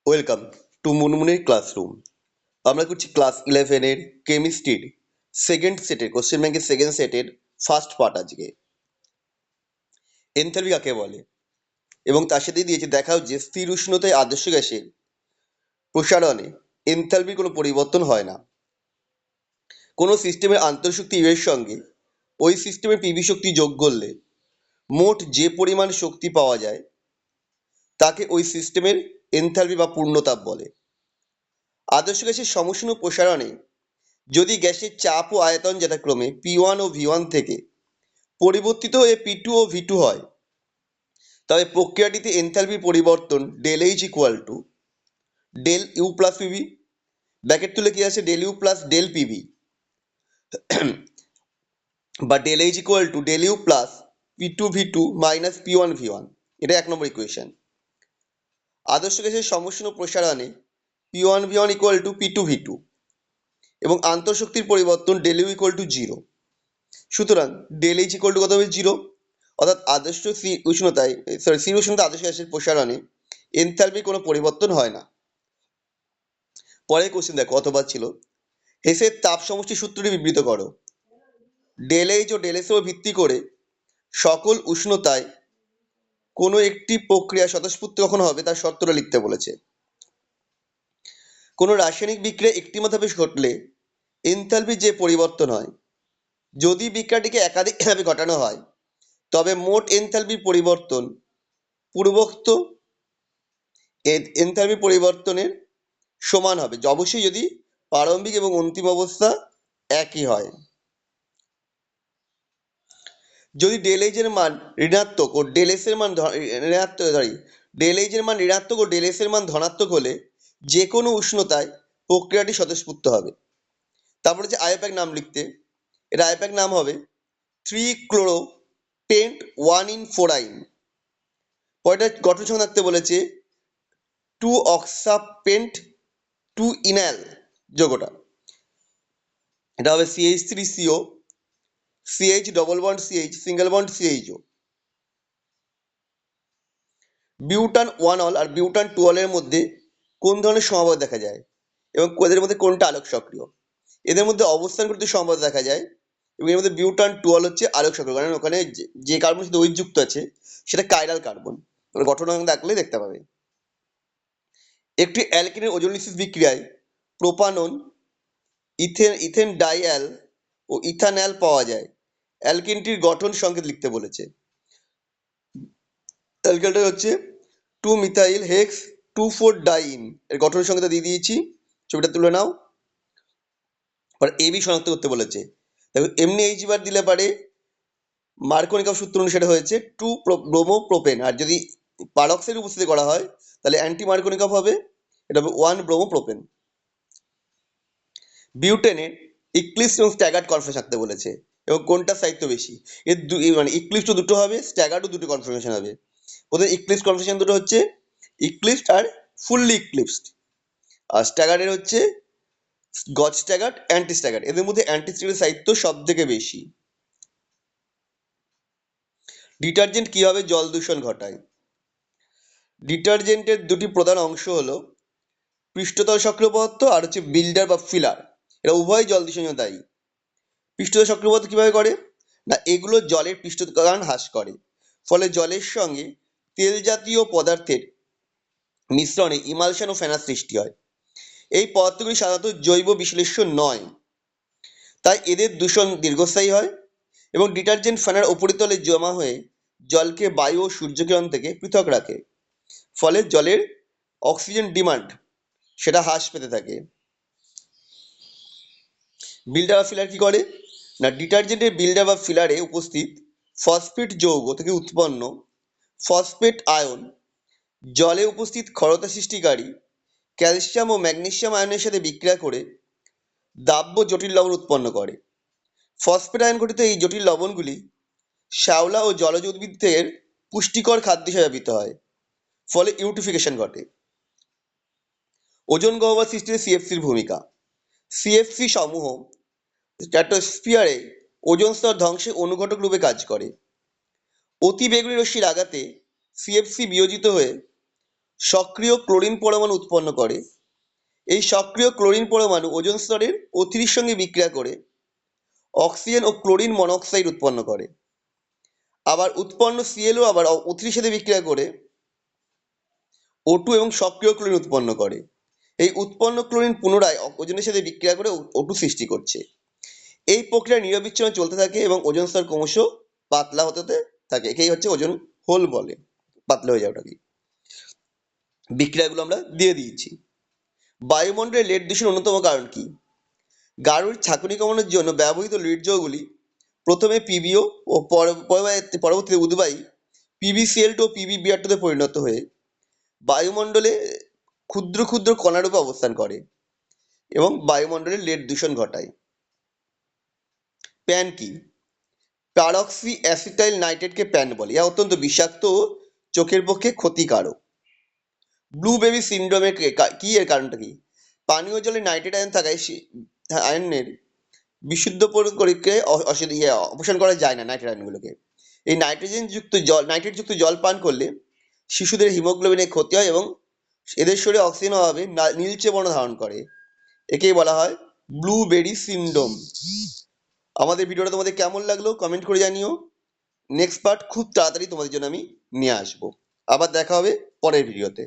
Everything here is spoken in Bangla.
Welcome to মুনমুনের classroom. আমরা করছি ক্লাস 11-এর কেমিস্ট্রির সেকেন্ড সেটের কোশ্চেন ব্যাংকের সেকেন্ড সেটের ফার্স্ট পার্ট আজকে। এনথালপি কাকে বলে এবং তার সাথে দিয়েছে দেখাও যে স্থির উষ্ণতায় আদর্শ গ্যাসের প্রসারণে এনথালপির কোনো পরিবর্তন হয় না। কোনো সিস্টেমের আন্তঃশক্তি এর সঙ্গে ওই সিস্টেমের পিভি শক্তি যোগ করলে মোট যে পরিমাণ শক্তি পাওয়া যায় তাকে ওই সিস্টেমের এনথালপি বা পূর্ণতাপ বলে। আদর্শ গ্যাসের সমুষ্ণ প্রসারণে যদি গ্যাসের চাপ ও আয়তন যথাক্রমে P1 ও V1 থেকে পরিবর্তিত হয়ে P2 ও V2 হয়, তবে প্রক্রিয়াটিতে এনথালপির পরিবর্তন del H equal to del U plus PV, bracket তুলে কি আছে del U plus del PV, বা del H equal to del U plus P2 V2 minus P1 V1। এটা 1 নম্বর ইকুয়েশন। আদর্শ গ্যাসের সমুষ্ণ প্রসারণে P1 V1 equal to P2 V2 এবং আন্তঃশক্তির পরিবর্তন ডেল ইউ ইকুয়াল টু 0। সুতরাং ডেল H ইকুয়াল টু কত হবে 0, অর্থাৎ আদর্শ স্থির উষ্ণতায় স্থির উষ্ণতা আদর্শ গ্যাসের প্রসারণে এনথালপির কোনো পরিবর্তন হয় না। পরের কোশ্চেন দেখো, কতবার ছিল হেসের তাপ সমষ্টি সূত্রটি বিবৃত করো। ডেল H ও ডেল S এর ভিত্তি করে সকল উষ্ণতায় কোনো একটি প্রক্রিয়া স্বতঃস্ফূর্ত কখন হবে তার শর্তটা লিখতে বলেছে। কোনো রাসায়নিক বিক্রিয়া একটি ধাপে ঘটলে এনথালপির যে পরিবর্তন হয়, যদি বিক্রিয়াটিকে একাধিকভাবে ঘটানো হয় তবে মোট এনথালপির পরিবর্তন পূর্বোক্ত এনথালপি পরিবর্তনের সমান হবে, অবশ্যই যদি প্রারম্ভিক এবং অন্তিম অবস্থা একই হয়। যদি ডেল H এর মান ঋণাত্মক ও ডেল S এর মান ডেল H এর মান ঋণাত্মক ও ডেল S এর মান ধনাত্মক হলে যে কোনো উষ্ণতায় প্রক্রিয়াটি স্বতঃস্ফূর্ত হবে। তারপরে যে আয়পাক নাম লিখতে, এর আয়পাক নাম হবে 3-chloro-pent-1-in-4-ine। পরেরটা গঠন সংখ্যা থাকতে বলেছে 2-oxapent-2-enal যৌগটা। এটা হবে CH3CO, CH double bond CH single bond CHO। Butane 1 ol আর বিউটান 2 অলের মধ্যে কোন ধরনের সমাবেশ দেখা যায় এবং এদের মধ্যে কোনটা আলোক সক্রিয়? এদের মধ্যে অবস্থান করতে সমাবেশ দেখা যায় এবং এর মধ্যে বিউটান 2 অল হচ্ছে আলোক সক্রিয়, কারণ ওখানে যে কার্বনের সাথে OH যুক্ত আছে সেটা কাইরাল কার্বন। গঠন দেখলে দেখতে পাবে। একটি অ্যালকিনের ওজোলিসিস বিক্রিয়ায় প্রোপানন, ইথেন ডাইঅ্যাল ও ইথানল পাওয়া যায়। অ্যালকিনটির গঠন সংকেত লিখতে বলেছে। অ্যালকিনটা হচ্ছে 2-মিথাইল হেক্স 2,4-ডাইইন। এর গঠন সংকেত দিয়ে দিয়েছি, ছবিটা তুলে নাও। আর এবি শনাক্ত করতে বলেছে। দেখো এমনি H বার দিলে পারে মার্কোনিকভ সূত্র অনুসারে হয়েছে 2-ব্রোমোপ্রোপেন, আর যদি পারক্সাইড উপস্থিতি করা হয় তাহলে অ্যান্টি মার্কোনিকভ হবে, এটা হবে 1-ব্রোমোপ্রোপেন। বিউটেনের ইক্লিপস এবং স্ট্যাগার্ড কনফারেন্স থাকতে বলেছে এবং কোনটা স্থায়িত্ব বেশি। এর মানে ইক্লিপস দুটো হবে, স্ট্যাগার্ডও দুটো কনফার্মেশন হবে। ওদের ইক্লিপস কনফার্মেশন দুটো হচ্ছে ইক্লিপসড আর ফুললি ইক্লিপসড, আর স্ট্যাগার্ডের হচ্ছে গজ স্ট্যাগার্ড, অ্যান্টি স্ট্যাগার্ড। এদের মধ্যে অ্যান্টি স্ট্যাগার্ডের সাহিত্য সব থেকে বেশি। ডিটারজেন্ট কিভাবে জল দূষণ ঘটায়? ডিটারজেন্টের দুটি প্রধান অংশ হলো পৃষ্ঠতল সক্রিয় পদার্থ আর হচ্ছে বিল্ডার বা ফিলার। এরা উভয় জল দূষণে দায়ী। পৃষ্ঠতল সক্রিয় পদার্থ কিভাবে করে না, এগুলো জলের পৃষ্ঠটান হ্রাস করে, ফলে জলের সঙ্গে তেল জাতীয় পদার্থের মিশ্রণে ইমালশন ও ফেনার সৃষ্টি হয়। এই পদার্থগুলি সাধারণত জৈব বিশ্লেষ্য নয়, তাই এদের দূষণ দীর্ঘস্থায়ী হয় এবং ডিটারজেন্ট ফেনার উপরিতলে জমা হয়ে জলকে বায়ু ও সূর্যকিরণ থেকে পৃথক রাখে, ফলে জলের অক্সিজেন ডিমান্ড সেটা হ্রাস পেতে থাকে। বিল্ডার বা ফিলার কি করে না, ডিটারজেন্টের বিল্ডার বা ফিলারে উপস্থিত ফসফেট যৌগ থেকে উৎপন্ন ফসফেট আয়ন জলে উপস্থিত ক্ষারতা সৃষ্টিকারী ক্যালসিয়াম ও ম্যাগনেসিয়াম আয়নের সাথে বিক্রিয়া করে দাব্য জটিল লবণ উৎপন্ন করে। ফসফেট আয়ন গঠিত এই জটিল লবণগুলি শ্যাওলা ও জলজ উদ্ভিদের পুষ্টিকর খাদ্য হিসেবে ব্যবহৃত হয়, ফলে ইউটিফিকেশন ঘটে। ওজোন গহ্বর সৃষ্টিতে সিএফসির ভূমিকা। সিএফসি সমূহ স্ট্র্যাটোস্ফিয়ারে ওজোন স্তর ধ্বংসে অনুঘটক রূপে কাজ করে। অতি বেগুনি রশ্মির আঘাতে সিএফসি বিয়োজিত হয়ে সক্রিয় ক্লোরিন পরমাণু উৎপন্ন করে। এই সক্রিয় ক্লোরিন পরমাণু ওজোন স্তরের O3 সঙ্গে বিক্রিয়া করে অক্সিজেন ও ক্লোরিন মনোক্সাইড উৎপন্ন করে। আবার উৎপন্ন সিএলও আবার O3 সাথে বিক্রিয়া করে O2 এবং সক্রিয় ক্লোরিন উৎপন্ন করে। এই উৎপন্ন ক্লোরিন পুনরায় ওজোনের সাথে বিক্রিয়া করে O2 সৃষ্টি করছে। এই প্রক্রিয়া নিরবিচ্ছিন্ন চলতে থাকে এবং ওজোন স্তর ক্রমশ পাতলা হতে থাকে। একেই হচ্ছে ওজোন হোল বলে, পাতলা হয়ে যাওয়াটাকে। বিক্রিয়াগুলো আমরা দিয়ে দিয়েছি। বায়ুমণ্ডলে লেড দূষণের অন্যতম কারণ কি? গাড়ির ছাঁকুনি কমানোর জন্য ব্যবহৃত লিড যৌগগুলি প্রথমে পিবিও ও পরবর্তীতে উদ্বায়ী PbCl2 ও PbBr2 তে পরিণত হয়ে বায়ুমণ্ডলে ক্ষুদ্র ক্ষুদ্র কণারূপে অবস্থান করে এবং বায়ুমণ্ডলে লেড দূষণ ঘটায়। প্যান কি? পারক্সি অ্যাসিটাইল নাইট্রেটকে প্যান বলে। ইহা অত্যন্ত বিষাক্ত ও চোখের পক্ষে ক্ষতিকারক। ব্লু বেবি সিন্ড্রোমের কি এর কারণটা কি? পানীয় জলে নাইট্রেট আয়ন থাকায় আয়নের বিশুদ্ধ পরিকে অপসারণ করা যায় না নাইট্রেট আয়নগুলোকে। এই নাইট্রেটযুক্ত জল পান করলে শিশুদের হিমোগ্লোবিনের ক্ষতি হয় এবং এদের শরীরে অক্সিজেনের অভাবে নীলচে বর্ণ ধারণ করে। একেই বলা হয় ব্লুবেরি সিন্ড্রোম। আমাদের ভিডিওটা তোমাদের কেমন লাগলো কমেন্ট করে জানিও। নেক্সট পার্ট খুব তাড়াতাড়ি তোমাদের জন্য আমি নিয়ে আসবো। আবার দেখা হবে পরের ভিডিওতে।